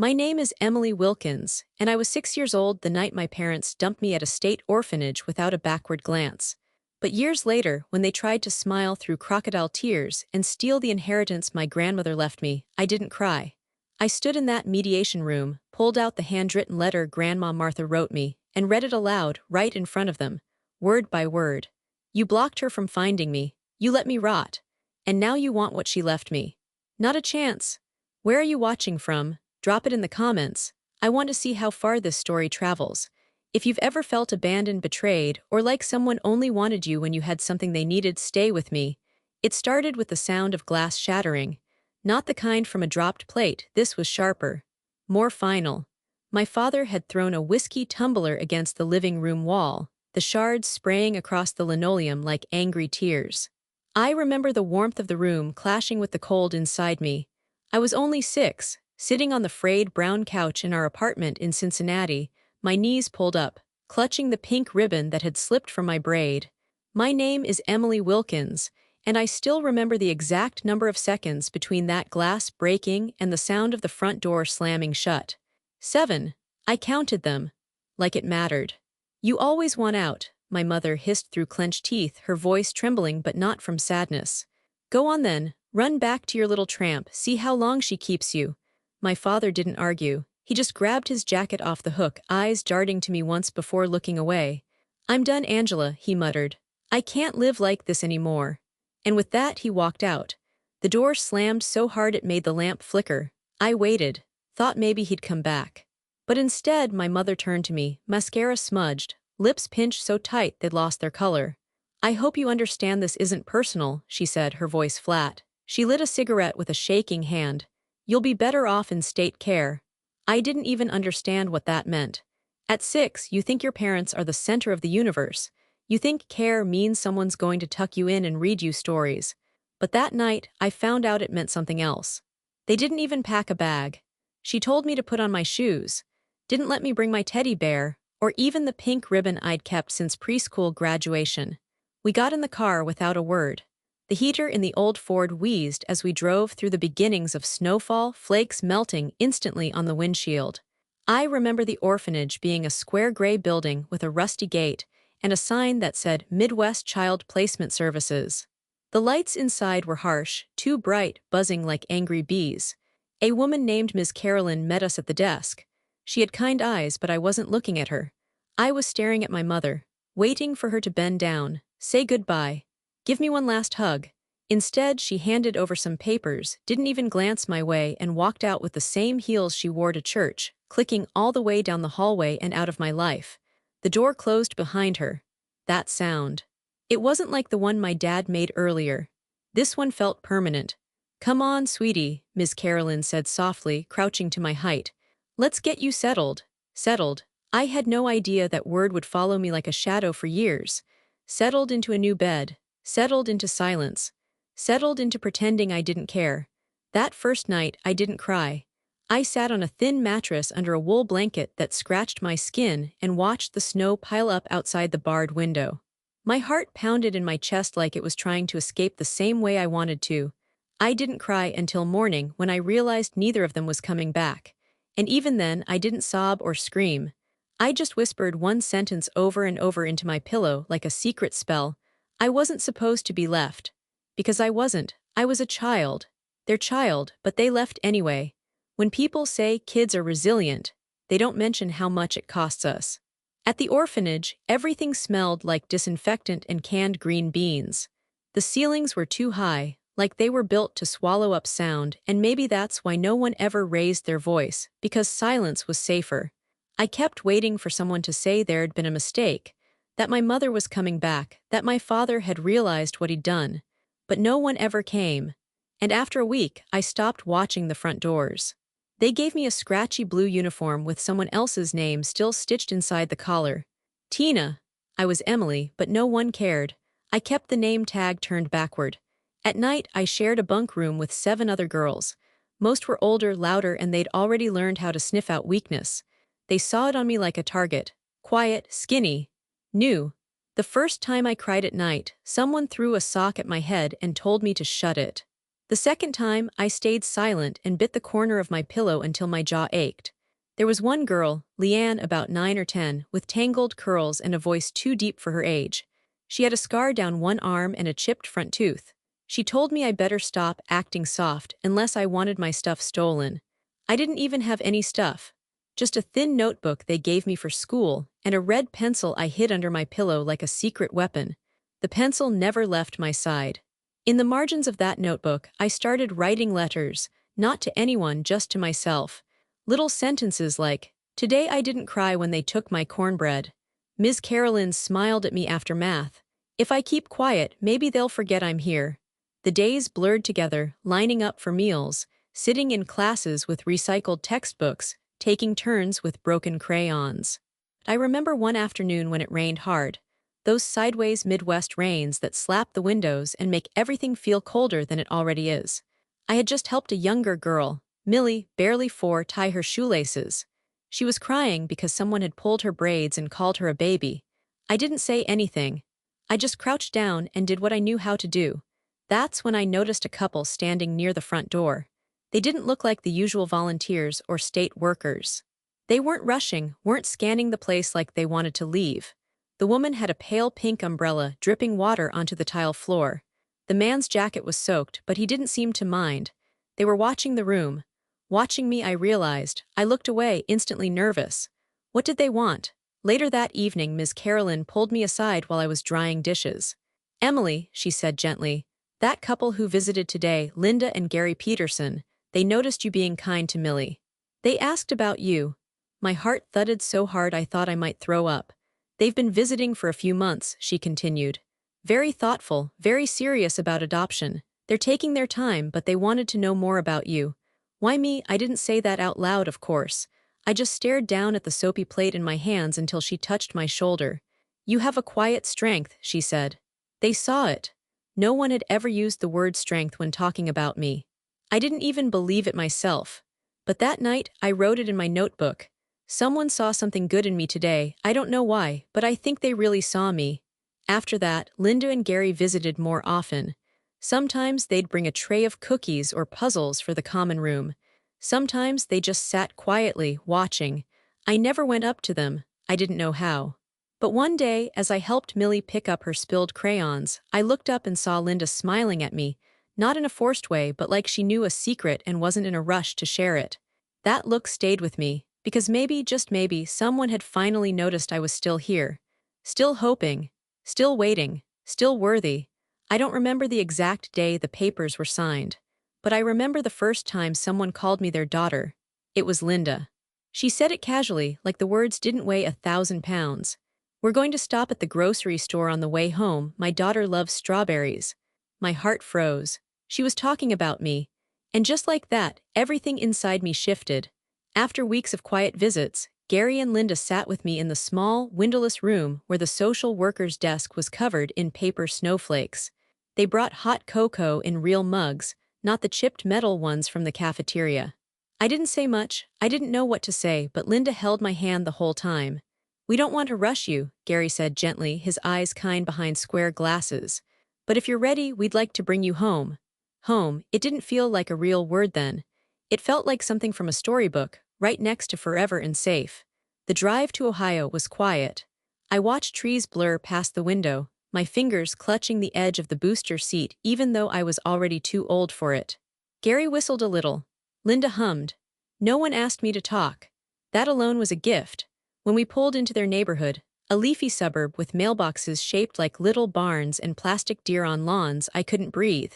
My name is Emily Wilkins, and I was 6 years old the night my parents dumped me at a state orphanage without a backward glance. But years later, when they tried to smile through crocodile tears and steal the inheritance my grandmother left me, I didn't cry. I stood in that mediation room, pulled out the handwritten letter Grandma Martha wrote me, and read it aloud right in front of them, word by word. You blocked her from finding me, you let me rot, and now you want what she left me. Not a chance. Where are you watching from? Drop it in the comments. I want to see how far this story travels. If you've ever felt abandoned, betrayed, or like someone only wanted you when you had something they needed, stay with me. It started with the sound of glass shattering. Not the kind from a dropped plate, this was sharper. More final. My father had thrown a whiskey tumbler against the living room wall, the shards spraying across the linoleum like angry tears. I remember the warmth of the room clashing with the cold inside me. I was only 6, sitting on the frayed brown couch in our apartment in Cincinnati, my knees pulled up, clutching the pink ribbon that had slipped from my braid. My name is Emily Wilkins, and I still remember the exact number of seconds between that glass breaking and the sound of the front door slamming shut. 7. I counted them. Like it mattered. You always want out, my mother hissed through clenched teeth, her voice trembling but not from sadness. Go on then, run back to your little tramp, see how long she keeps you. My father didn't argue. He just grabbed his jacket off the hook, eyes darting to me once before looking away. I'm done, Angela, he muttered. I can't live like this anymore. And with that he walked out. The door slammed so hard it made the lamp flicker. I waited, thought maybe he'd come back. But instead my mother turned to me, mascara smudged, lips pinched so tight they'd lost their color. I hope you understand this isn't personal, she said, her voice flat. She lit a cigarette with a shaking hand. You'll be better off in state care. I didn't even understand what that meant. At 6, you think your parents are the center of the universe. You think care means someone's going to tuck you in and read you stories. But that night, I found out it meant something else. They didn't even pack a bag. She told me to put on my shoes. Didn't let me bring my teddy bear, or even the pink ribbon I'd kept since preschool graduation. We got in the car without a word. The heater in the old Ford wheezed as we drove through the beginnings of snowfall, flakes melting instantly on the windshield. I remember the orphanage being a square gray building with a rusty gate and a sign that said Midwest Child Placement Services. The lights inside were harsh, too bright, buzzing like angry bees. A woman named Ms. Carolyn met us at the desk. She had kind eyes, but I wasn't looking at her. I was staring at my mother, waiting for her to bend down, say goodbye. Give me one last hug. Instead, she handed over some papers, didn't even glance my way, and walked out with the same heels she wore to church, clicking all the way down the hallway and out of my life. The door closed behind her. That sound. It wasn't like the one my dad made earlier. This one felt permanent. Come on, sweetie, Ms. Carolyn said softly, crouching to my height. Let's get you settled. Settled. I had no idea that word would follow me like a shadow for years. Settled into a new bed. Settled into silence. Settled into pretending I didn't care. That first night, I didn't cry. I sat on a thin mattress under a wool blanket that scratched my skin and watched the snow pile up outside the barred window. My heart pounded in my chest like it was trying to escape the same way I wanted to. I didn't cry until morning when I realized neither of them was coming back. And even then, I didn't sob or scream. I just whispered one sentence over and over into my pillow like a secret spell. I wasn't supposed to be left. Because I wasn't. I was a child. Their child, but they left anyway. When people say kids are resilient, they don't mention how much it costs us. At the orphanage, everything smelled like disinfectant and canned green beans. The ceilings were too high, like they were built to swallow up sound, and maybe that's why no one ever raised their voice, because silence was safer. I kept waiting for someone to say there'd been a mistake, that my mother was coming back, that my father had realized what he'd done. But no one ever came. And after a week, I stopped watching the front doors. They gave me a scratchy blue uniform with someone else's name still stitched inside the collar. Tina. I was Emily, but no one cared. I kept the name tag turned backward. At night, I shared a bunk room with 7 other girls. Most were older, louder, and they'd already learned how to sniff out weakness. They saw it on me like a target. Quiet, skinny. New. The first time I cried at night, someone threw a sock at my head and told me to shut it. The second time, I stayed silent and bit the corner of my pillow until my jaw ached. There was one girl, Leanne, about 9 or 10, with tangled curls and a voice too deep for her age. She had a scar down one arm and a chipped front tooth. She told me I better stop acting soft unless I wanted my stuff stolen. I didn't even have any stuff. Just a thin notebook they gave me for school and a red pencil I hid under my pillow like a secret weapon. The pencil never left my side. In the margins of that notebook, I started writing letters, not to anyone, just to myself. Little sentences like, "Today I didn't cry when they took my cornbread. Ms. Carolyn smiled at me after math. If I keep quiet, maybe they'll forget I'm here." The days blurred together, lining up for meals, sitting in classes with recycled textbooks, taking turns with broken crayons. I remember one afternoon when it rained hard. Those sideways Midwest rains that slap the windows and make everything feel colder than it already is. I had just helped a younger girl, Millie, barely 4, tie her shoelaces. She was crying because someone had pulled her braids and called her a baby. I didn't say anything. I just crouched down and did what I knew how to do. That's when I noticed a couple standing near the front door. They didn't look like the usual volunteers or state workers. They weren't rushing, weren't scanning the place like they wanted to leave. The woman had a pale pink umbrella dripping water onto the tile floor. The man's jacket was soaked, but he didn't seem to mind. They were watching the room. Watching me, I realized. I looked away, instantly nervous. What did they want? Later that evening, Ms. Carolyn pulled me aside while I was drying dishes. "Emily," she said gently, "that couple who visited today, Linda and Gary Peterson, they noticed you being kind to Millie. They asked about you." My heart thudded so hard I thought I might throw up. "They've been visiting for a few months," she continued. "Very thoughtful, very serious about adoption. They're taking their time, but they wanted to know more about you." Why me? I didn't say that out loud, of course. I just stared down at the soapy plate in my hands until she touched my shoulder. "You have a quiet strength," she said. They saw it. No one had ever used the word strength when talking about me. I didn't even believe it myself. But that night, I wrote it in my notebook. "Someone saw something good in me today. I don't know why, but I think they really saw me." After that, Linda and Gary visited more often. Sometimes they'd bring a tray of cookies or puzzles for the common room. Sometimes they just sat quietly, watching. I never went up to them. I didn't know how. But one day, as I helped Millie pick up her spilled crayons, I looked up and saw Linda smiling at me, not in a forced way, but like she knew a secret and wasn't in a rush to share it. That look stayed with me, because maybe, just maybe, someone had finally noticed I was still here. Still hoping. Still waiting. Still worthy. I don't remember the exact day the papers were signed, but I remember the first time someone called me their daughter. It was Linda. She said it casually, like the words didn't weigh 1,000 pounds. "We're going to stop at the grocery store on the way home. My daughter loves strawberries." My heart froze. She was talking about me. And just like that, everything inside me shifted. After weeks of quiet visits, Gary and Linda sat with me in the small, windowless room where the social worker's desk was covered in paper snowflakes. They brought hot cocoa in real mugs, not the chipped metal ones from the cafeteria. I didn't say much. I didn't know what to say, but Linda held my hand the whole time. "We don't want to rush you," Gary said gently, his eyes kind behind square glasses. "But if you're ready, we'd like to bring you home." Home, it didn't feel like a real word then. It felt like something from a storybook, right next to forever and safe. The drive to Ohio was quiet. I watched trees blur past the window, my fingers clutching the edge of the booster seat even though I was already too old for it. Gary whistled a little. Linda hummed. No one asked me to talk. That alone was a gift. When we pulled into their neighborhood, a leafy suburb with mailboxes shaped like little barns and plastic deer on lawns, I couldn't breathe.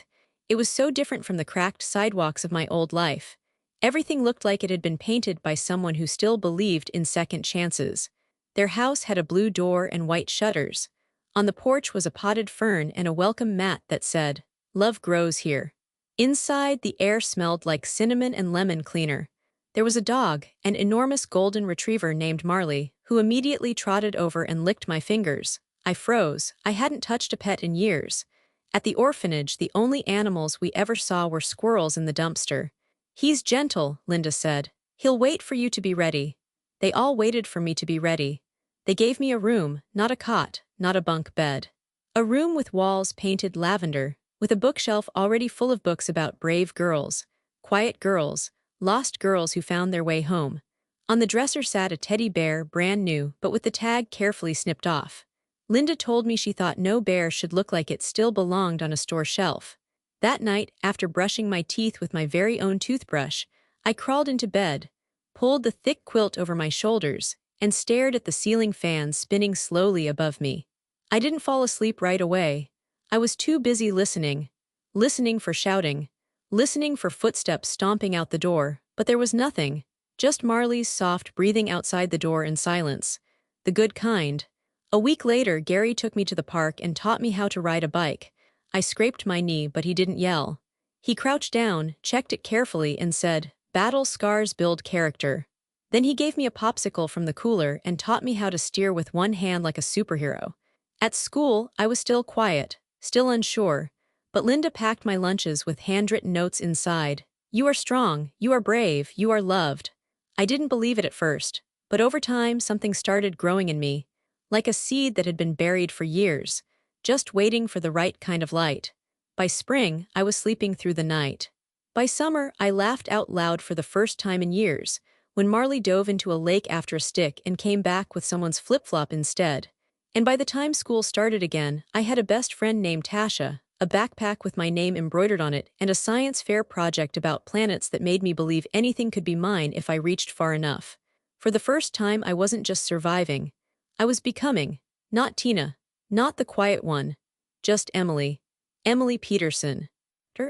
It was so different from the cracked sidewalks of my old life. Everything looked like it had been painted by someone who still believed in second chances. Their house had a blue door and white shutters. On the porch was a potted fern and a welcome mat that said, "Love grows here." Inside, the air smelled like cinnamon and lemon cleaner. There was a dog, an enormous golden retriever named Marley, who immediately trotted over and licked my fingers. I froze. I hadn't touched a pet in years. At the orphanage, the only animals we ever saw were squirrels in the dumpster. "He's gentle," Linda said. "He'll wait for you to be ready." They all waited for me to be ready. They gave me a room, not a cot, not a bunk bed. A room with walls painted lavender, with a bookshelf already full of books about brave girls, quiet girls, lost girls who found their way home. On the dresser sat a teddy bear, brand new, but with the tag carefully snipped off. Linda told me she thought no bear should look like it still belonged on a store shelf. That night, after brushing my teeth with my very own toothbrush, I crawled into bed, pulled the thick quilt over my shoulders, and stared at the ceiling fan spinning slowly above me. I didn't fall asleep right away. I was too busy listening. Listening for shouting. Listening for footsteps stomping out the door, but there was nothing. Just Marley's soft breathing outside the door in silence. The good kind. A week later, Gary took me to the park and taught me how to ride a bike. I scraped my knee, but he didn't yell. He crouched down, checked it carefully, and said, "Battle scars build character." Then he gave me a popsicle from the cooler and taught me how to steer with one hand like a superhero. At school, I was still quiet, still unsure, but Linda packed my lunches with handwritten notes inside. "You are strong, you are brave, you are loved." I didn't believe it at first, but over time something started growing in me, like a seed that had been buried for years, just waiting for the right kind of light. By spring, I was sleeping through the night. By summer, I laughed out loud for the first time in years, when Marley dove into a lake after a stick and came back with someone's flip-flop instead. And by the time school started again, I had a best friend named Tasha, a backpack with my name embroidered on it, and a science fair project about planets that made me believe anything could be mine if I reached far enough. For the first time, I wasn't just surviving. I was becoming. Not Tina. Not the quiet one. Just Emily. Emily Peterson.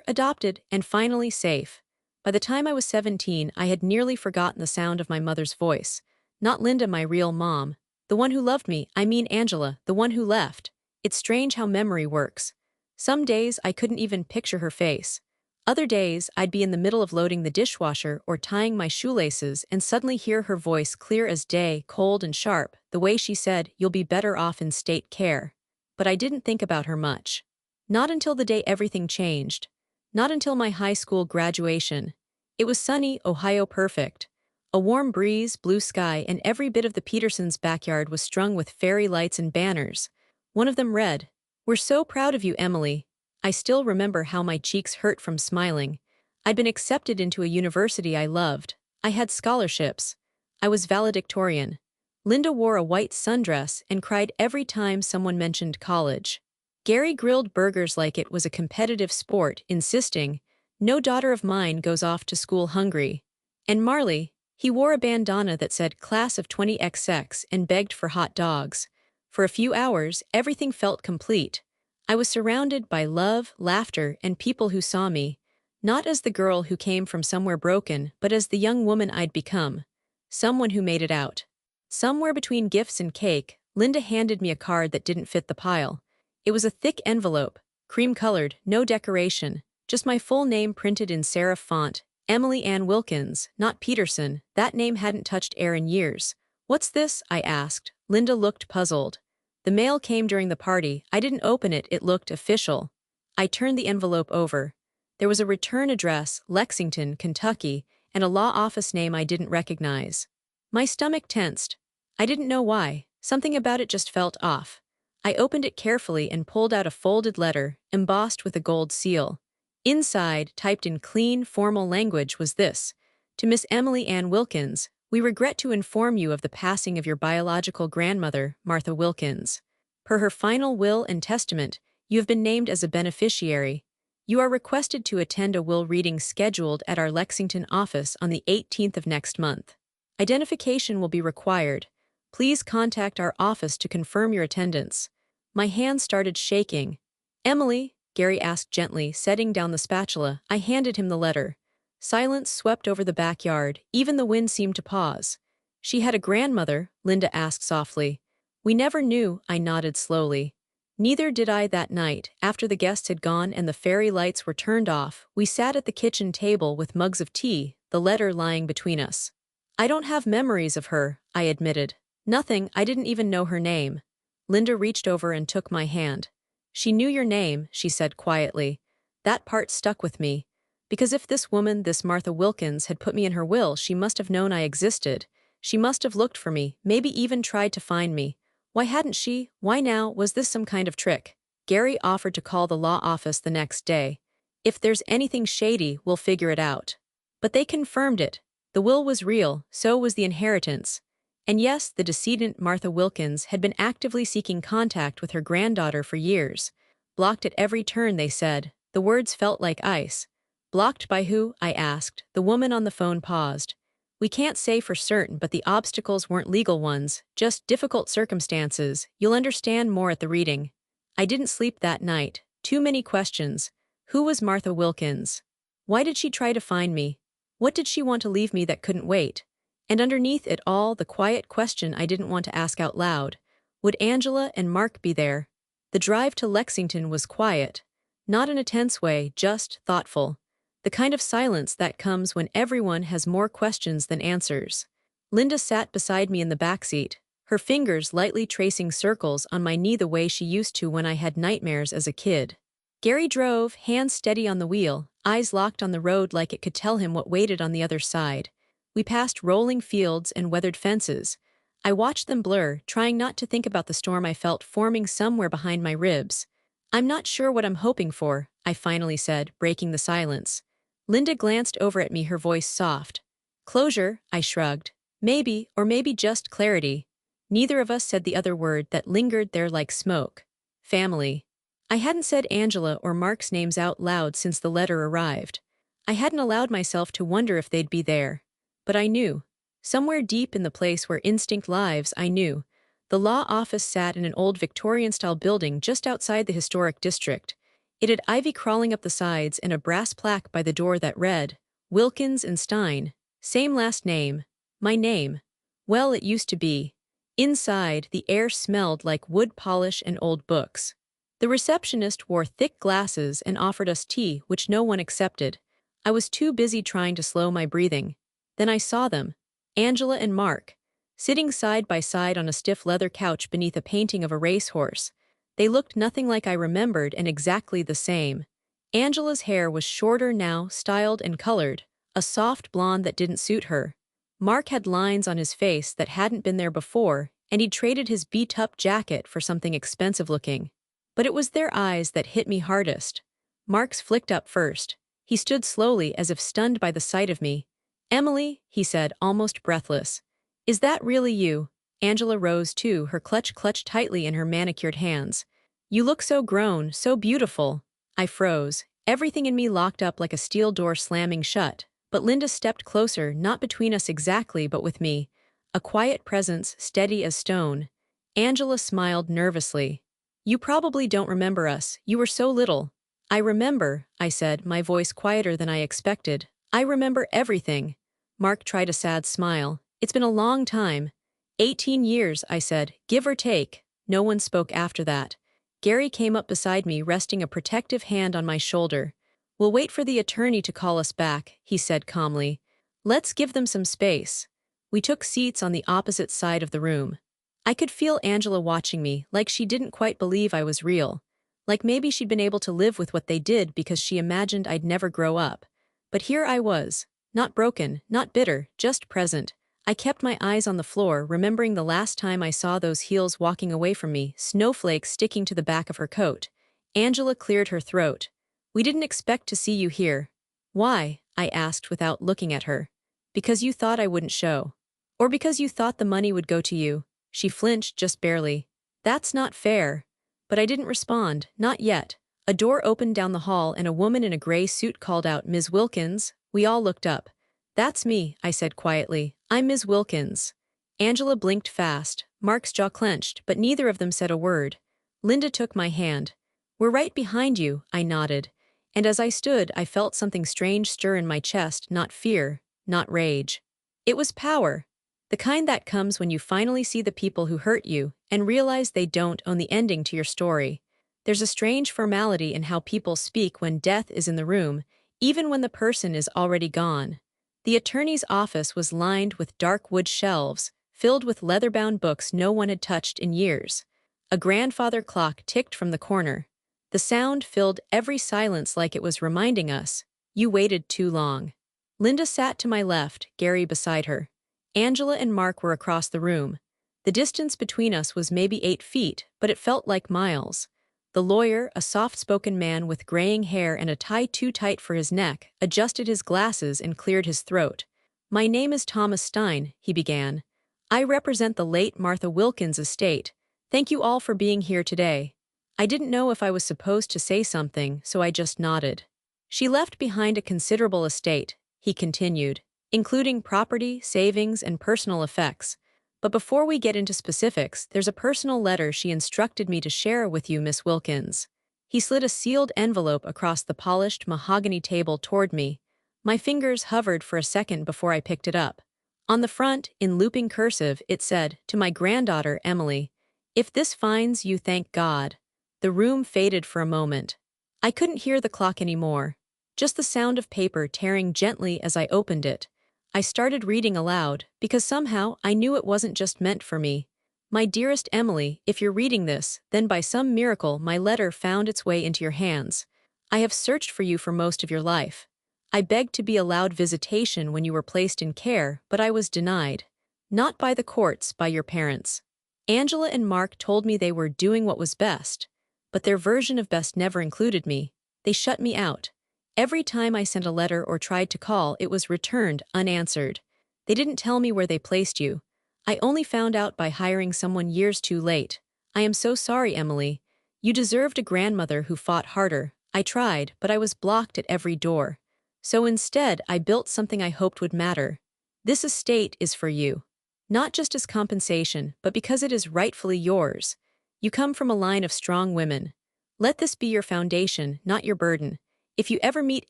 Adopted and finally safe. By the time I was 17, I had nearly forgotten the sound of my mother's voice. Not Linda, my real mom. The one who loved me, I mean Angela, the one who left. It's strange how memory works. Some days I couldn't even picture her face. Other days I'd be in the middle of loading the dishwasher or tying my shoelaces and suddenly hear her voice clear as day, cold and sharp, the way she said, "You'll be better off in state care." But I didn't think about her much. Not until the day everything changed. Not until my high school graduation. It was sunny, Ohio perfect. A warm breeze, blue sky, and every bit of the Petersons' backyard was strung with fairy lights and banners. One of them read, "We're so proud of you, Emily." I still remember how my cheeks hurt from smiling. I'd been accepted into a university I loved. I had scholarships. I was valedictorian. Linda wore a white sundress and cried every time someone mentioned college. Gary grilled burgers like it was a competitive sport, insisting, "No daughter of mine goes off to school hungry." And Marley, he wore a bandana that said Class of 20XX and begged for hot dogs. For a few hours, everything felt complete. I was surrounded by love, laughter, and people who saw me, not as the girl who came from somewhere broken, but as the young woman I'd become. Someone who made it out. Somewhere between gifts and cake, Linda handed me a card that didn't fit the pile. It was a thick envelope, cream-colored, no decoration, just my full name printed in serif font, Emily Ann Wilkins, not Peterson. That name hadn't touched air in years. "What's this?" I asked. Linda looked puzzled. "The mail came during the party. I didn't open it. It looked official." I turned the envelope over. There was a return address, Lexington, Kentucky, and a law office name I didn't recognize. My stomach tensed. I didn't know why. Something about it just felt off. I opened it carefully and pulled out a folded letter, embossed with a gold seal. Inside, typed in clean, formal language, was this: "To Miss Emily Ann Wilkins, we regret to inform you of the passing of your biological grandmother, Martha Wilkins. Per her final will and testament, you have been named as a beneficiary. You are requested to attend a will reading scheduled at our Lexington office on the 18th of next month. Identification will be required. Please contact our office to confirm your attendance." My hands started shaking. "Emily?" Gary asked gently, setting down the spatula. I handed him the letter. Silence swept over the backyard. Even the wind seemed to pause. "She had a grandmother?" Linda asked softly. "We never knew," I nodded slowly. Neither did I that night. After the guests had gone and the fairy lights were turned off, we sat at the kitchen table with mugs of tea, the letter lying between us. "I don't have memories of her," I admitted. "Nothing. I didn't even know her name." Linda reached over and took my hand. "She knew your name," she said quietly. That part stuck with me. Because if this woman, this Martha Wilkins, had put me in her will, she must have known I existed. She must have looked for me, maybe even tried to find me. Why hadn't she? Why now? Was this some kind of trick? Gary offered to call the law office the next day. If there's anything shady, we'll figure it out. But they confirmed it. The will was real, so was the inheritance. And yes, the decedent Martha Wilkins had been actively seeking contact with her granddaughter for years. Blocked at every turn, they said. The words felt like ice. Blocked by who? I asked. The woman on the phone paused. We can't say for certain, but the obstacles weren't legal ones, just difficult circumstances. You'll understand more at the reading. I didn't sleep that night. Too many questions. Who was Martha Wilkins? Why did she try to find me? What did she want to leave me that couldn't wait? And underneath it all, the quiet question I didn't want to ask out loud. Would Angela and Mark be there? The drive to Lexington was quiet. Not in a tense way, just thoughtful. The kind of silence that comes when everyone has more questions than answers. Linda sat beside me in the backseat, her fingers lightly tracing circles on my knee the way she used to when I had nightmares as a kid. Gary drove, hands steady on the wheel, eyes locked on the road like it could tell him what waited on the other side. We passed rolling fields and weathered fences. I watched them blur, trying not to think about the storm I felt forming somewhere behind my ribs. I'm not sure what I'm hoping for, I finally said, breaking the silence. Linda glanced over at me, her voice soft. Closure, I shrugged. Maybe, or maybe just clarity. Neither of us said the other word that lingered there like smoke. Family. I hadn't said Angela or Mark's names out loud since the letter arrived. I hadn't allowed myself to wonder if they'd be there. But I knew. Somewhere deep in the place where instinct lives, I knew. The law office sat in an old Victorian-style building just outside the historic district. It had ivy crawling up the sides and a brass plaque by the door that read, Wilkins and Stein. Same last name. My name. Well, it used to be. Inside, the air smelled like wood polish and old books. The receptionist wore thick glasses and offered us tea, which no one accepted. I was too busy trying to slow my breathing. Then I saw them. Angela and Mark. Sitting side by side on a stiff leather couch beneath a painting of a racehorse. They looked nothing like I remembered and exactly the same. Angela's hair was shorter now, styled and colored, a soft blonde that didn't suit her. Mark had lines on his face that hadn't been there before, and he'd traded his beat-up jacket for something expensive-looking. But it was their eyes that hit me hardest. Mark's flicked up first. He stood slowly as if stunned by the sight of me. Emily, he said, almost breathless. Is that really you? Angela rose too, her clutch clutched tightly in her manicured hands. You look so grown, so beautiful. I froze, everything in me locked up like a steel door slamming shut. But Linda stepped closer, not between us exactly, but with me. A quiet presence, steady as stone. Angela smiled nervously. You probably don't remember us, you were so little. I remember, I said, my voice quieter than I expected. I remember everything. Mark tried a sad smile. It's been a long time. 18 years, I said, give or take. No one spoke after that. Gary came up beside me, resting a protective hand on my shoulder. We'll wait for the attorney to call us back, he said calmly. Let's give them some space. We took seats on the opposite side of the room. I could feel Angela watching me, like she didn't quite believe I was real. Like maybe she'd been able to live with what they did because she imagined I'd never grow up. But here I was. Not broken, not bitter, just present. I kept my eyes on the floor, remembering the last time I saw those heels walking away from me, snowflakes sticking to the back of her coat. Angela cleared her throat. We didn't expect to see you here. Why? I asked without looking at her. Because you thought I wouldn't show. Or because you thought the money would go to you. She flinched just barely. That's not fair. But I didn't respond, not yet. A door opened down the hall and a woman in a gray suit called out, Ms. Wilkins. We all looked up. That's me, I said quietly. I'm Ms. Wilkins. Angela blinked fast. Mark's jaw clenched, but neither of them said a word. Linda took my hand. We're right behind you, I nodded. And as I stood, I felt something strange stir in my chest, not fear, not rage. It was power. The kind that comes when you finally see the people who hurt you and realize they don't own the ending to your story. There's a strange formality in how people speak when death is in the room, even when the person is already gone. The attorney's office was lined with dark wood shelves, filled with leather-bound books no one had touched in years. A grandfather clock ticked from the corner. The sound filled every silence like it was reminding us, you waited too long. Linda sat to my left, Gary beside her. Angela and Mark were across the room. The distance between us was maybe 8 feet, but it felt like miles. The lawyer, a soft-spoken man with graying hair and a tie too tight for his neck, adjusted his glasses and cleared his throat. "My name is Thomas Stein," he began. "I represent the late Martha Wilkins estate. Thank you all for being here today." I didn't know if I was supposed to say something, so I just nodded. "She left behind a considerable estate," he continued, "including property, savings, and personal effects. But before we get into specifics, there's a personal letter she instructed me to share with you, Miss Wilkins." He slid a sealed envelope across the polished mahogany table toward me. My fingers hovered for a second before I picked it up. On the front, in looping cursive, it said, "To my granddaughter, Emily. If this finds you, thank God." The room faded for a moment. I couldn't hear the clock anymore. Just the sound of paper tearing gently as I opened it. I started reading aloud, because somehow I knew it wasn't just meant for me. "My dearest Emily, if you're reading this, then by some miracle my letter found its way into your hands. I have searched for you for most of your life. I begged to be allowed visitation when you were placed in care, but I was denied. Not by the courts, by your parents. Angela and Mark told me they were doing what was best, but their version of best never included me. They shut me out. Every time I sent a letter or tried to call, it was returned, unanswered. They didn't tell me where they placed you. I only found out by hiring someone years too late. I am so sorry, Emily. You deserved a grandmother who fought harder. I tried, but I was blocked at every door. So instead, I built something I hoped would matter. This estate is for you. Not just as compensation, but because it is rightfully yours. You come from a line of strong women. Let this be your foundation, not your burden. If you ever meet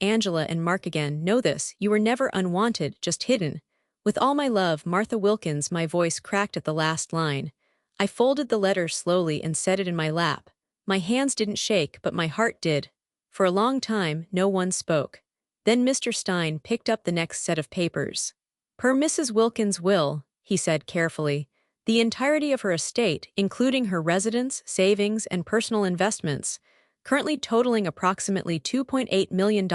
Angela and Mark again, know this, you were never unwanted, just hidden. With all my love, Martha Wilkins." My voice cracked at the last line. I folded the letter slowly and set it in my lap. My hands didn't shake, but my heart did. For a long time, no one spoke. Then Mr. Stein picked up the next set of papers. "Per Mrs. Wilkins' will," he said carefully, "the entirety of her estate, including her residence, savings, and personal investments, currently totaling approximately $2.8 million,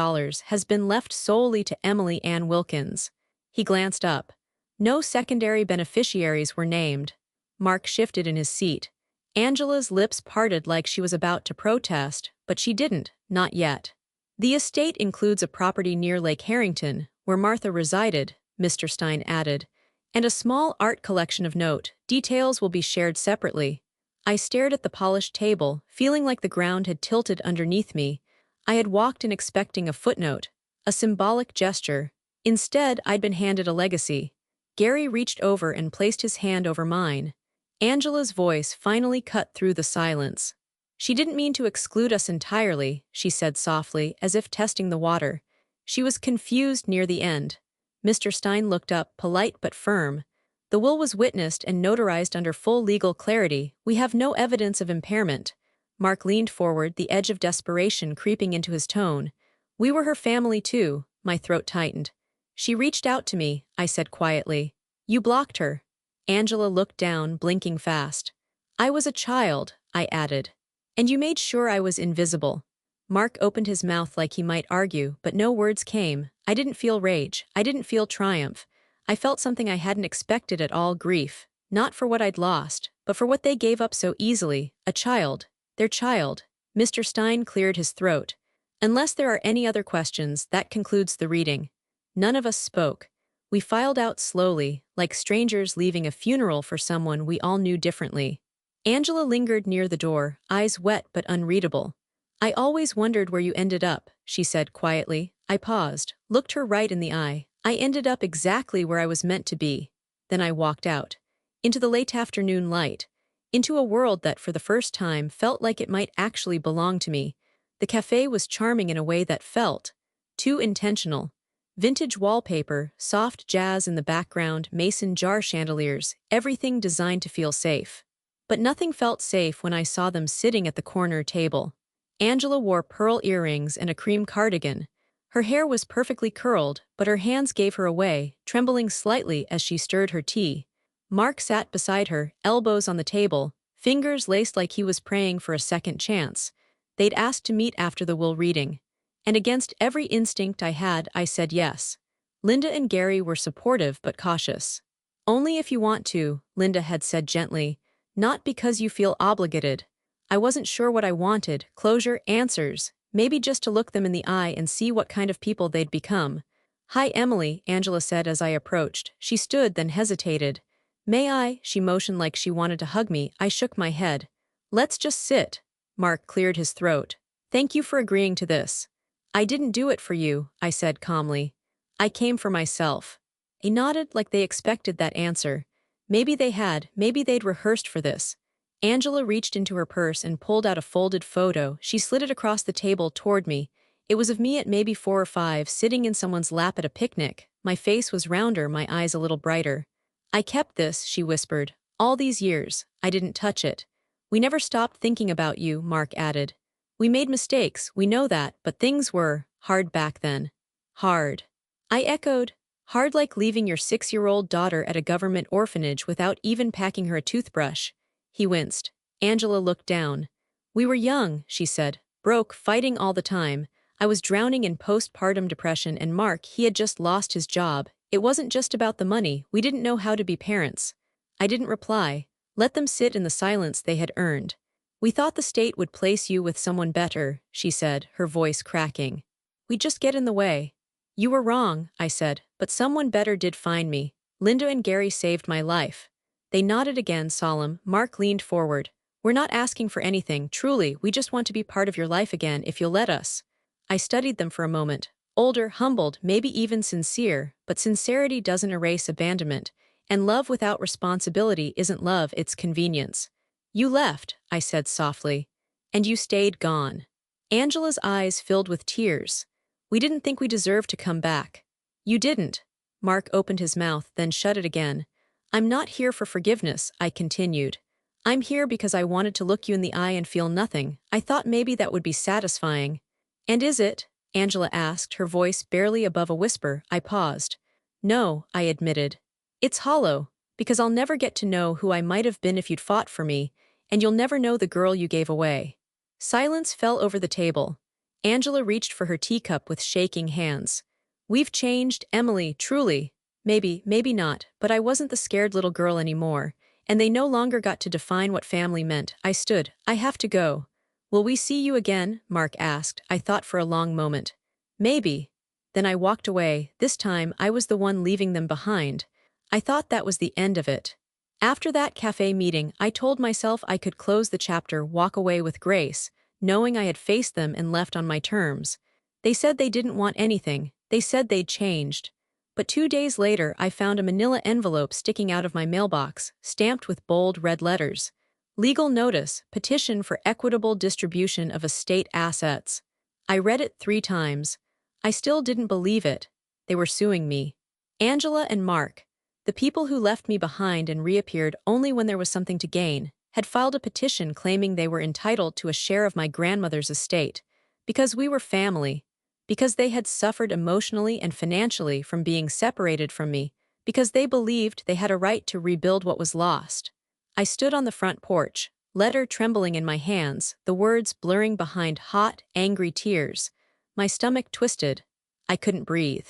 has been left solely to Emily Ann Wilkins." He glanced up. No secondary beneficiaries were named. Mark shifted in his seat. Angela's lips parted like she was about to protest, but she didn't, not yet. "The estate includes a property near Lake Harrington, where Martha resided," Mr. Stein added, "and a small art collection of note. Details will be shared separately." I stared at the polished table, feeling like the ground had tilted underneath me. I had walked in expecting a footnote, a symbolic gesture. Instead, I'd been handed a legacy. Gary reached over and placed his hand over mine. Angela's voice finally cut through the silence. "She didn't mean to exclude us entirely," she said softly, as if testing the water. She was confused near the end. Mr. Stein looked up, polite but firm. "The will was witnessed and notarized under full legal clarity. We have no evidence of impairment." Mark leaned forward, the edge of desperation creeping into his tone. "We were her family too." My throat tightened. "She reached out to me," I said quietly. "You blocked her." Angela looked down, blinking fast. "I was a child," I added. "And you made sure I was invisible." Mark opened his mouth like he might argue, but no words came. I didn't feel rage. I didn't feel triumph. I felt something I hadn't expected at all: grief. Not for what I'd lost, but for what they gave up so easily. A child. Their child. Mr. Stein cleared his throat. "Unless there are any other questions, that concludes the reading." None of us spoke. We filed out slowly, like strangers leaving a funeral for someone we all knew differently. Angela lingered near the door, eyes wet but unreadable. "I always wondered where you ended up," she said quietly. I paused, looked her right in the eye. "I ended up exactly where I was meant to be." Then I walked out. Into the late afternoon light. Into a world that, for the first time, felt like it might actually belong to me. The cafe was charming in a way that felt too intentional. Vintage wallpaper, soft jazz in the background, mason jar chandeliers, everything designed to feel safe. But nothing felt safe when I saw them sitting at the corner table. Angela wore pearl earrings and a cream cardigan. Her hair was perfectly curled, but her hands gave her away, trembling slightly as she stirred her tea. Mark sat beside her, elbows on the table, fingers laced like he was praying for a second chance. They'd asked to meet after the will reading. And against every instinct I had, I said yes. Linda and Gary were supportive but cautious. "Only if you want to," Linda had said gently. "Not because you feel obligated." I wasn't sure what I wanted, closure, answers, maybe just to look them in the eye and see what kind of people they'd become. "Hi, Emily," Angela said as I approached. She stood, then hesitated. "May I?" She motioned like she wanted to hug me. I shook my head. "Let's just sit." Mark cleared his throat. "Thank you for agreeing to this." "I didn't do it for you," I said calmly. "I came for myself." They nodded like they expected that answer. Maybe they had, maybe they'd rehearsed for this. Angela reached into her purse and pulled out a folded photo. She slid it across the table toward me. It was of me at maybe 4 or 5, sitting in someone's lap at a picnic. My face was rounder, my eyes a little brighter. "I kept this," she whispered. "All these years. I didn't touch it. We never stopped thinking about you," Mark added. "We made mistakes, we know that, but things were hard back then." "Hard." I echoed. "Hard like leaving your 6-year-old daughter at a government orphanage without even packing her a toothbrush." He winced. Angela looked down. "We were young," she said. "Broke, fighting all the time. I was drowning in postpartum depression, and Mark, he had just lost his job. It wasn't just about the money, we didn't know how to be parents." I didn't reply. Let them sit in the silence they had earned. "We thought the state would place you with someone better," she said, her voice cracking. "We'd just get in the way." "You were wrong," I said, "but someone better did find me. Linda and Gary saved my life." They nodded again, solemn. Mark leaned forward. "We're not asking for anything, truly, we just want to be part of your life again if you'll let us." I studied them for a moment. Older, humbled, maybe even sincere, but sincerity doesn't erase abandonment, and love without responsibility isn't love, it's convenience. "You left," I said softly. "And you stayed gone." Angela's eyes filled with tears. "We didn't think we deserved to come back." "You didn't." Mark opened his mouth, then shut it again. "I'm not here for forgiveness," I continued. "I'm here because I wanted to look you in the eye and feel nothing. I thought maybe that would be satisfying." "And is it?" Angela asked, her voice barely above a whisper. I paused. "No," I admitted. "It's hollow, because I'll never get to know who I might have been if you'd fought for me, and you'll never know the girl you gave away." Silence fell over the table. Angela reached for her teacup with shaking hands. "We've changed, Emily, truly. Maybe, maybe not, but I wasn't the scared little girl anymore, and they no longer got to define what family meant." I stood. "I have to go." "Will we see you again?" Mark asked. I thought for a long moment. "Maybe." Then I walked away. This time, I was the one leaving them behind. I thought that was the end of it. After that cafe meeting, I told myself I could close the chapter, walk away with grace, knowing I had faced them and left on my terms. They said they didn't want anything. They said they'd changed. But 2 days later, I found a manila envelope sticking out of my mailbox, stamped with bold red letters. "Legal notice, petition for equitable distribution of estate assets." I read it 3 times. I still didn't believe it. They were suing me. Angela and Mark, the people who left me behind and reappeared only when there was something to gain, had filed a petition claiming they were entitled to a share of my grandmother's estate. Because we were family. Because they had suffered emotionally and financially from being separated from me. Because they believed they had a right to rebuild what was lost. I stood on the front porch, letter trembling in my hands, the words blurring behind hot, angry tears. My stomach twisted. I couldn't breathe.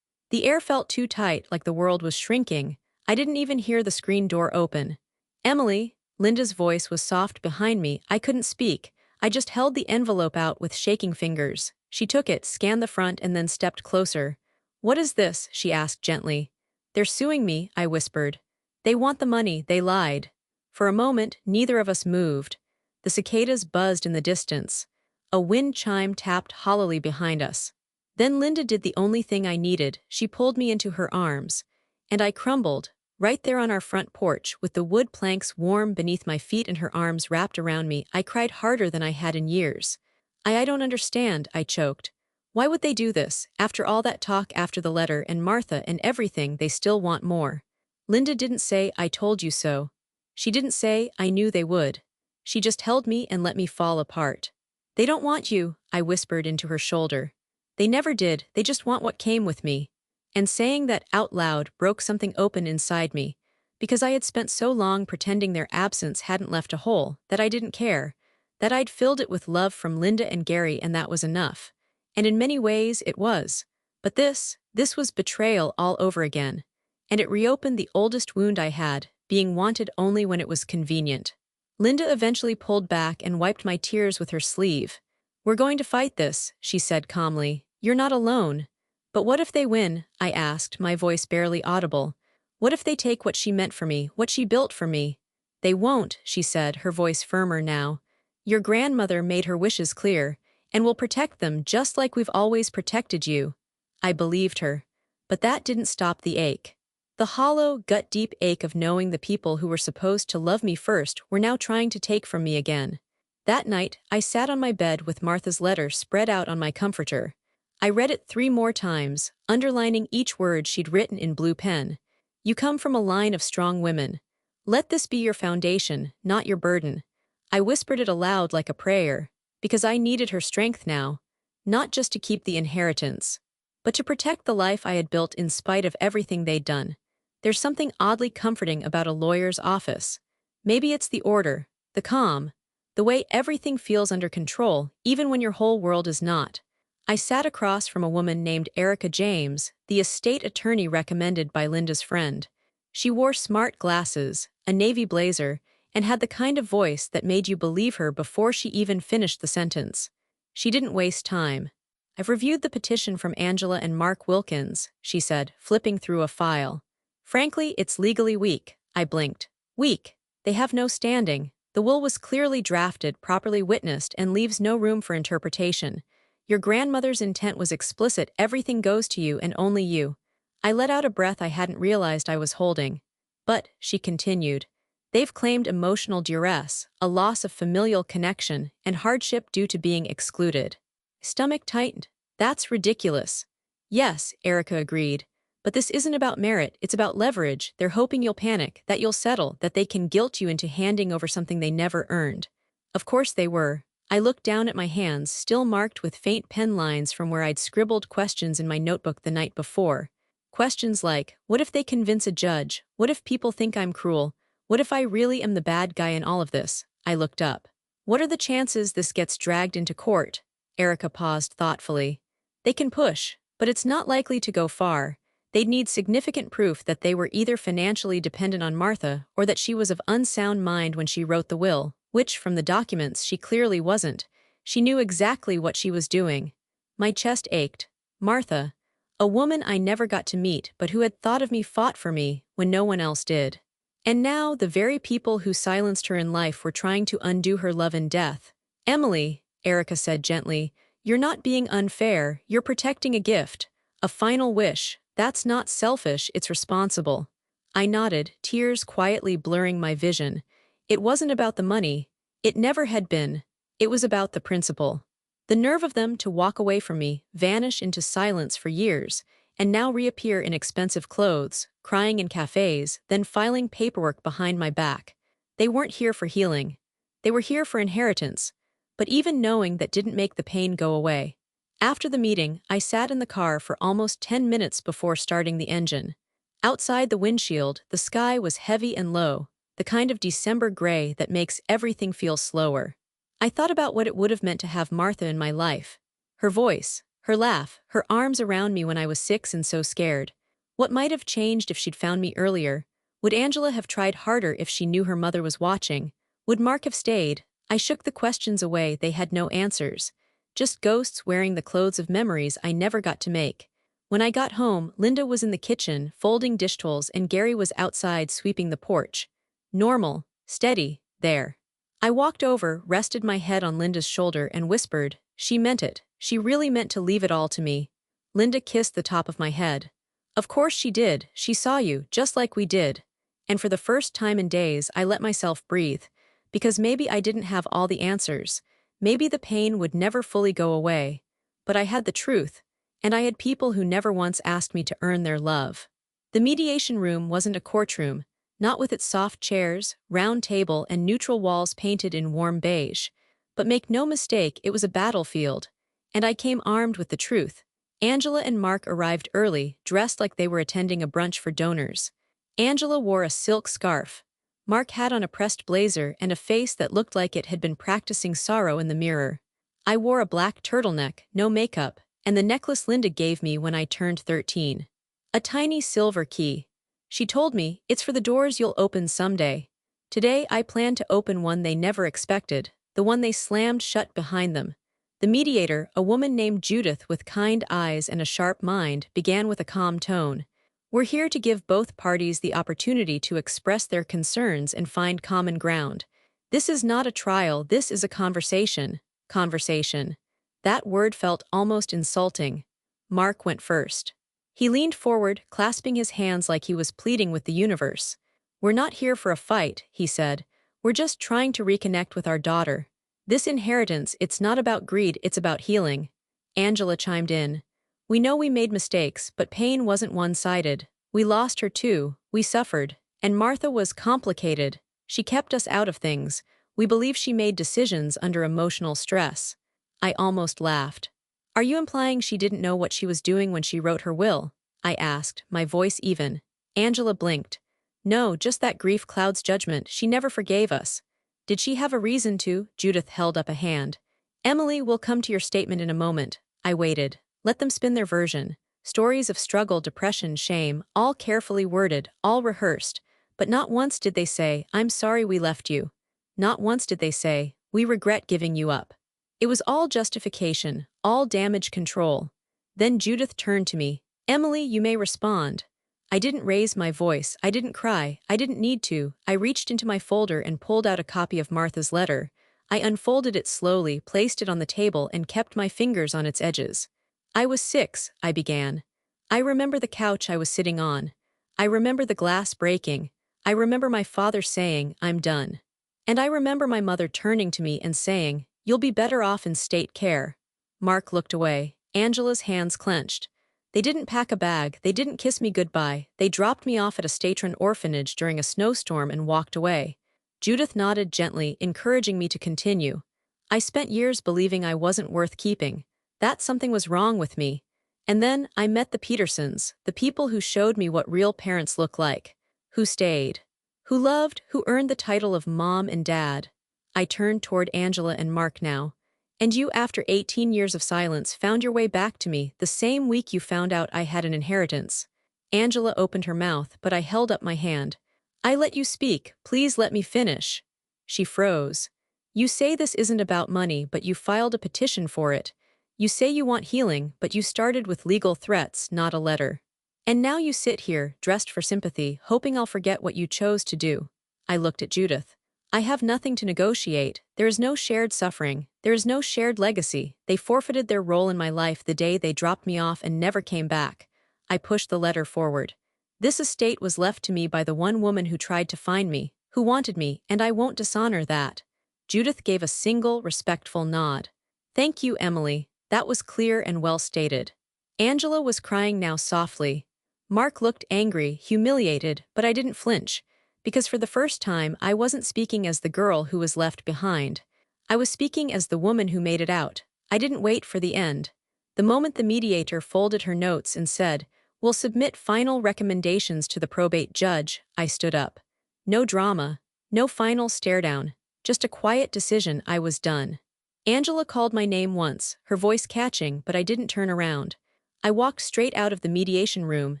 The air felt too tight, like the world was shrinking. I didn't even hear the screen door open. "Emily," Linda's voice was soft behind me. I couldn't speak. I just held the envelope out with shaking fingers. She took it, scanned the front, and then stepped closer. "What is this?" she asked gently. "They're suing me," I whispered. "They want the money, they lied." For a moment, neither of us moved. The cicadas buzzed in the distance. A wind chime tapped hollowly behind us. Then Linda did the only thing I needed. She pulled me into her arms. And I crumbled, right there on our front porch, with the wood planks warm beneath my feet and her arms wrapped around me. I cried harder than I had in years. I don't understand," I choked. "Why would they do this? After all that talk, after the letter, and Martha, and everything, they still want more." Linda didn't say, "I told you so." She didn't say, "I knew they would." She just held me and let me fall apart. "They don't want you," I whispered into her shoulder. "They never did, they just want what came with me." And saying that out loud broke something open inside me, because I had spent so long pretending their absence hadn't left a hole, that I didn't care, that I'd filled it with love from Linda and Gary, and that was enough. And in many ways it was. But this was betrayal all over again. And it reopened the oldest wound I had, being wanted only when it was convenient. Linda eventually pulled back and wiped my tears with her sleeve. "We're going to fight this," she said calmly. "You're not alone." "But what if they win?" I asked, my voice barely audible. "What if they take what she meant for me, what she built for me?" "They won't," she said, her voice firmer now. "Your grandmother made her wishes clear, and we'll protect them just like we've always protected you." I believed her. But that didn't stop the ache. The hollow, gut-deep ache of knowing the people who were supposed to love me first were now trying to take from me again. That night, I sat on my bed with Martha's letter spread out on my comforter. I read it 3 more times, underlining each word she'd written in blue pen. "You come from a line of strong women. Let this be your foundation, not your burden." I whispered it aloud like a prayer, because I needed her strength now, not just to keep the inheritance, but to protect the life I had built in spite of everything they'd done. There's something oddly comforting about a lawyer's office. Maybe it's the order, the calm, the way everything feels under control, even when your whole world is not. I sat across from a woman named Erica James, the estate attorney recommended by Linda's friend. She wore smart glasses, a navy blazer, and had the kind of voice that made you believe her before she even finished the sentence. She didn't waste time. "I've reviewed the petition from Angela and Mark Wilkins," she said, flipping through a file. "Frankly, it's legally weak." I blinked. "Weak. They have no standing. The will was clearly drafted, properly witnessed, and leaves no room for interpretation. Your grandmother's intent was explicit. Everything goes to you and only you." I let out a breath I hadn't realized I was holding. "But," she continued, "they've claimed emotional duress, a loss of familial connection, and hardship due to being excluded." Stomach tightened. "That's ridiculous." "Yes," Erica agreed. "But this isn't about merit, it's about leverage. They're hoping you'll panic, that you'll settle, that they can guilt you into handing over something they never earned." Of course they were. I looked down at my hands, still marked with faint pen lines from where I'd scribbled questions in my notebook the night before. Questions like, what if they convince a judge? What if people think I'm cruel? What if I really am the bad guy in all of this? I looked up. "What are the chances this gets dragged into court?" Erica paused thoughtfully. "They can push, but it's not likely to go far. They'd need significant proof that they were either financially dependent on Martha or that she was of unsound mind when she wrote the will, which, from the documents, she clearly wasn't. She knew exactly what she was doing." My chest ached. Martha, a woman I never got to meet but who had thought of me, fought for me when no one else did. And now the very people who silenced her in life were trying to undo her love in death. "Emily," Erica said gently, "you're not being unfair, you're protecting a gift, a final wish. That's not selfish, it's responsible." I nodded, tears quietly blurring my vision. It wasn't about the money. It never had been. It was about the principle. The nerve of them to walk away from me, vanish into silence for years, and now reappear in expensive clothes, crying in cafes, then filing paperwork behind my back. They weren't here for healing. They were here for inheritance. But even knowing that didn't make the pain go away. After the meeting, I sat in the car for almost 10 minutes before starting the engine. Outside the windshield, the sky was heavy and low, the kind of December gray that makes everything feel slower. I thought about what it would have meant to have Martha in my life. Her voice, her laugh, her arms around me when I was 6 and so scared. What might have changed if she'd found me earlier? Would Angela have tried harder if she knew her mother was watching? Would Mark have stayed? I shook the questions away. They had no answers. Just ghosts wearing the clothes of memories I never got to make. When I got home, Linda was in the kitchen, folding dish towels, and Gary was outside sweeping the porch. Normal, steady, there. I walked over, rested my head on Linda's shoulder, and whispered, "She meant it. She really meant to leave it all to me." Linda kissed the top of my head. "Of course she did. She saw you, just like we did." And for the first time in days, I let myself breathe. Because maybe I didn't have all the answers. Maybe the pain would never fully go away. But I had the truth. And I had people who never once asked me to earn their love. The mediation room wasn't a courtroom, not with its soft chairs, round table, and neutral walls painted in warm beige. But make no mistake, it was a battlefield. And I came armed with the truth. Angela and Mark arrived early, dressed like they were attending a brunch for donors. Angela wore a silk scarf. Mark had on a pressed blazer and a face that looked like it had been practicing sorrow in the mirror. I wore a black turtleneck, no makeup, and the necklace Linda gave me when I turned 13. A tiny silver key. She told me, "It's for the doors you'll open someday." Today I plan to open one they never expected, the one they slammed shut behind them. The mediator, a woman named Judith with kind eyes and a sharp mind, began with a calm tone. We're here to give both parties the opportunity to express their concerns and find common ground. This is not a trial, this is a conversation. Conversation. That word felt almost insulting. Mark went first. He leaned forward, clasping his hands like he was pleading with the universe. We're not here for a fight, he said. We're just trying to reconnect with our daughter. This inheritance, it's not about greed, it's about healing. Angela chimed in. We know we made mistakes, but pain wasn't one-sided. We lost her too, we suffered. And Martha was complicated. She kept us out of things. We believe she made decisions under emotional stress. I almost laughed. Are you implying she didn't know what she was doing when she wrote her will? I asked, my voice even. Angela blinked. No, just that grief clouds judgment. She never forgave us. Did she have a reason to? Judith held up a hand. Emily, we'll come to your statement in a moment. I waited. Let them spin their version. Stories of struggle, depression, shame, all carefully worded, all rehearsed. But not once did they say, I'm sorry we left you. Not once did they say, we regret giving you up. It was all justification, all damage control. Then Judith turned to me. Emily, you may respond. I didn't raise my voice, I didn't cry, I didn't need to. I reached into my folder and pulled out a copy of Martha's letter. I unfolded it slowly, placed it on the table, and kept my fingers on its edges. I was 6, I began. I remember the couch I was sitting on. I remember the glass breaking. I remember my father saying, I'm done. And I remember my mother turning to me and saying, you'll be better off in state care. Mark looked away. Angela's hands clenched. They didn't pack a bag, they didn't kiss me goodbye, they dropped me off at a state-run orphanage during a snowstorm and walked away. Judith nodded gently, encouraging me to continue. I spent years believing I wasn't worth keeping, that something was wrong with me. And then I met the Petersons, the people who showed me what real parents look like, who stayed, who loved, who earned the title of mom and dad. I turned toward Angela and Mark now. And you, after 18 years of silence, found your way back to me the same week you found out I had an inheritance. Angela opened her mouth, but I held up my hand. I let you speak, please let me finish. She froze. You say this isn't about money, but you filed a petition for it. You say you want healing, but you started with legal threats, not a letter. And now you sit here, dressed for sympathy, hoping I'll forget what you chose to do. I looked at Judith. I have nothing to negotiate. There is no shared suffering. There is no shared legacy. They forfeited their role in my life the day they dropped me off and never came back. I pushed the letter forward. This estate was left to me by the one woman who tried to find me, who wanted me, and I won't dishonor that. Judith gave a single, respectful nod. Thank you, Emily. That was clear and well stated. Angela was crying now softly. Mark looked angry, humiliated, but I didn't flinch. Because for the first time, I wasn't speaking as the girl who was left behind. I was speaking as the woman who made it out. I didn't wait for the end. The moment the mediator folded her notes and said, we'll submit final recommendations to the probate judge, I stood up. No drama, no final stare-down, just a quiet decision. I was done. Angela called my name once, her voice catching, but I didn't turn around. I walked straight out of the mediation room,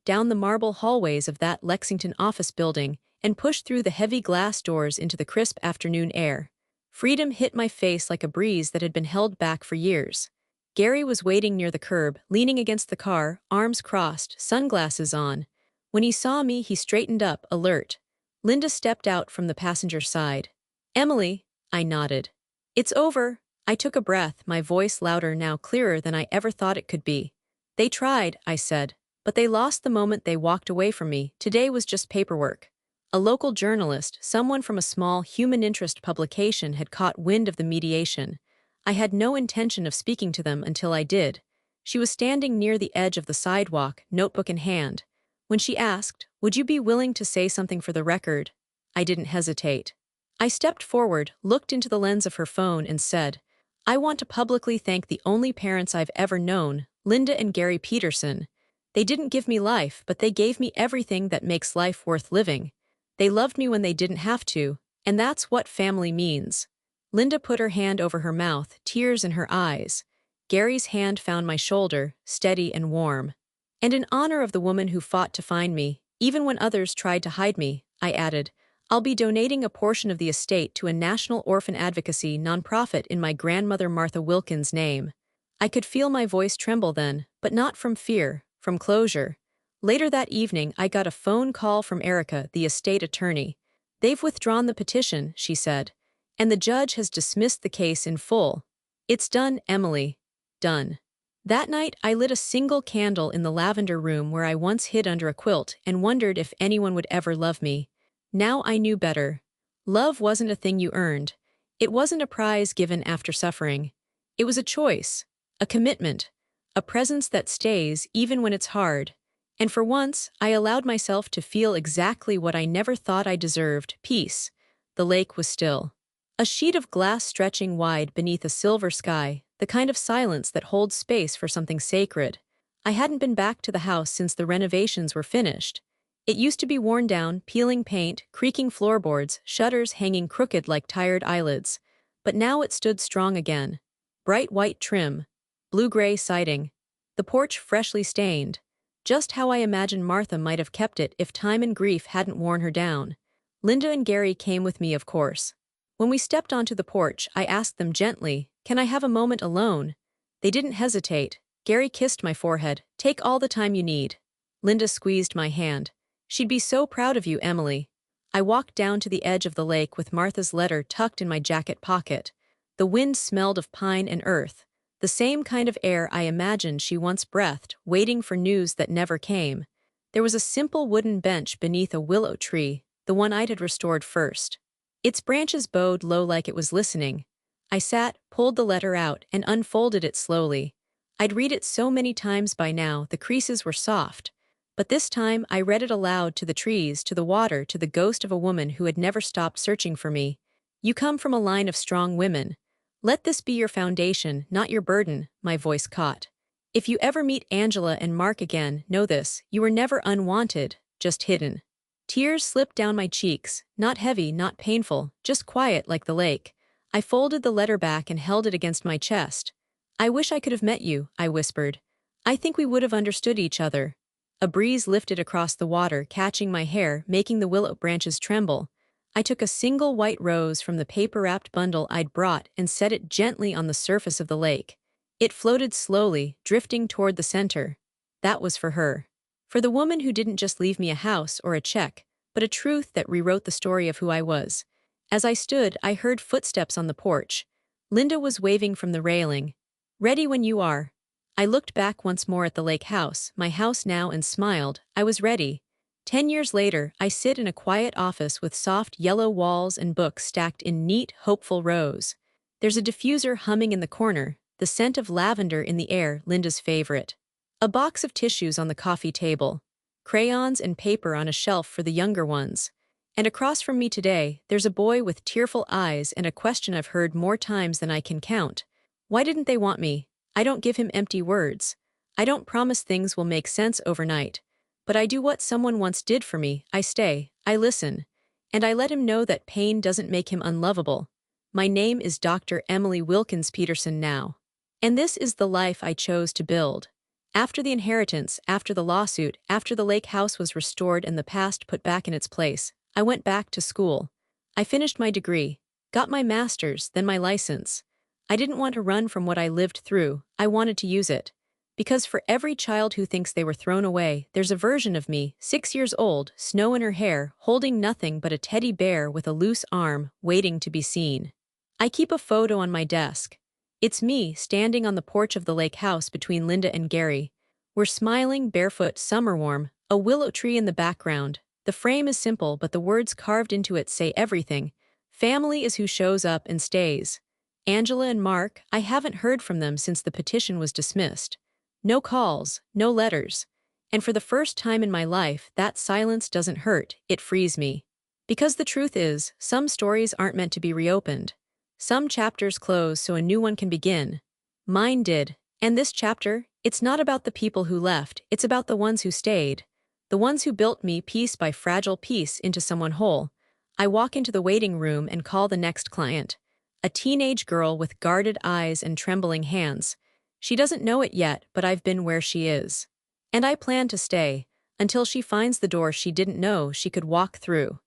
down the marble hallways of that Lexington office building, and pushed through the heavy glass doors into the crisp afternoon air. Freedom hit my face like a breeze that had been held back for years. Gary was waiting near the curb, leaning against the car, arms crossed, sunglasses on. When he saw me, he straightened up, alert. Linda stepped out from the passenger side. Emily, I nodded. It's over. I took a breath, my voice louder now, clearer than I ever thought it could be. They tried, I said, but they lost the moment they walked away from me. Today was just paperwork. A local journalist, someone from a small human interest publication, had caught wind of the mediation. I had no intention of speaking to them until I did. She was standing near the edge of the sidewalk, notebook in hand. When she asked, would you be willing to say something for the record? I didn't hesitate. I stepped forward, looked into the lens of her phone, and said, I want to publicly thank the only parents I've ever known, Linda and Gary Peterson. They didn't give me life, but they gave me everything that makes life worth living. They loved me when they didn't have to, and that's what family means. Linda put her hand over her mouth, tears in her eyes. Gary's hand found my shoulder, steady and warm. And in honor of the woman who fought to find me, even when others tried to hide me, I added, I'll be donating a portion of the estate to a national orphan advocacy nonprofit in my grandmother Martha Wilkins' name. I could feel my voice tremble then, but not from fear, from closure. Later that evening, I got a phone call from Erica, the estate attorney. "They've withdrawn the petition," she said, "and the judge has dismissed the case in full. It's done, Emily. Done." That night, I lit a single candle in the lavender room where I once hid under a quilt and wondered if anyone would ever love me. Now I knew better. Love wasn't a thing you earned. It wasn't a prize given after suffering. It was a choice, a commitment, a presence that stays even when it's hard. And for once, I allowed myself to feel exactly what I never thought I deserved: peace. The lake was still. A sheet of glass stretching wide beneath a silver sky, the kind of silence that holds space for something sacred. I hadn't been back to the house since the renovations were finished. It used to be worn down, peeling paint, creaking floorboards, shutters hanging crooked like tired eyelids. But now it stood strong again. Bright white trim, blue-gray siding, the porch freshly stained. Just how I imagined Martha might have kept it if time and grief hadn't worn her down. Linda and Gary came with me, of course. When we stepped onto the porch, I asked them gently, "Can I have a moment alone?" They didn't hesitate. Gary kissed my forehead. "Take all the time you need." Linda squeezed my hand. "She'd be so proud of you, Emily." I walked down to the edge of the lake with Martha's letter tucked in my jacket pocket. The wind smelled of pine and earth, the same kind of air I imagined she once breathed, waiting for news that never came. There was a simple wooden bench beneath a willow tree, the one I'd had restored first. Its branches bowed low like it was listening. I sat, pulled the letter out, and unfolded it slowly. I'd read it so many times by now, the creases were soft. But this time I read it aloud, to the trees, to the water, to the ghost of a woman who had never stopped searching for me. "You come from a line of strong women. Let this be your foundation, not your burden," my voice caught. "If you ever meet Angela and Mark again, know this: you were never unwanted, just hidden." Tears slipped down my cheeks, not heavy, not painful, just quiet like the lake. I folded the letter back and held it against my chest. "I wish I could have met you," I whispered. "I think we would have understood each other." A breeze lifted across the water, catching my hair, making the willow branches tremble. I took a single white rose from the paper-wrapped bundle I'd brought and set it gently on the surface of the lake. It floated slowly, drifting toward the center. That was for her. For the woman who didn't just leave me a house or a check, but a truth that rewrote the story of who I was. As I stood, I heard footsteps on the porch. Linda was waving from the railing. "Ready when you are." I looked back once more at the lake house, my house now, and smiled. I was ready. 10 years later, I sit in a quiet office with soft yellow walls and books stacked in neat, hopeful rows. There's a diffuser humming in the corner, the scent of lavender in the air, Linda's favorite. A box of tissues on the coffee table. Crayons and paper on a shelf for the younger ones. And across from me today, there's a boy with tearful eyes and a question I've heard more times than I can count. Why didn't they want me? I don't give him empty words. I don't promise things will make sense overnight. But I do what someone once did for me: I stay, I listen. And I let him know that pain doesn't make him unlovable. My name is Dr. Emily Wilkins Peterson now. And this is the life I chose to build. After the inheritance, after the lawsuit, after the lake house was restored and the past put back in its place, I went back to school. I finished my degree, got my master's, then my license. I didn't want to run from what I lived through, I wanted to use it. Because for every child who thinks they were thrown away, there's a version of me, 6 years old, snow in her hair, holding nothing but a teddy bear with a loose arm, waiting to be seen. I keep a photo on my desk. It's me, standing on the porch of the lake house between Linda and Gary. We're smiling, barefoot, summer warm, a willow tree in the background. The frame is simple, but the words carved into it say everything. Family is who shows up and stays. Angela and Mark, I haven't heard from them since the petition was dismissed. No calls, no letters. And for the first time in my life, that silence doesn't hurt, it frees me. Because the truth is, some stories aren't meant to be reopened. Some chapters close so a new one can begin. Mine did. And this chapter, it's not about the people who left, it's about the ones who stayed. The ones who built me piece by fragile piece into someone whole. I walk into the waiting room and call the next client. A teenage girl with guarded eyes and trembling hands. She doesn't know it yet, but I've been where she is. And I plan to stay, until she finds the door she didn't know she could walk through.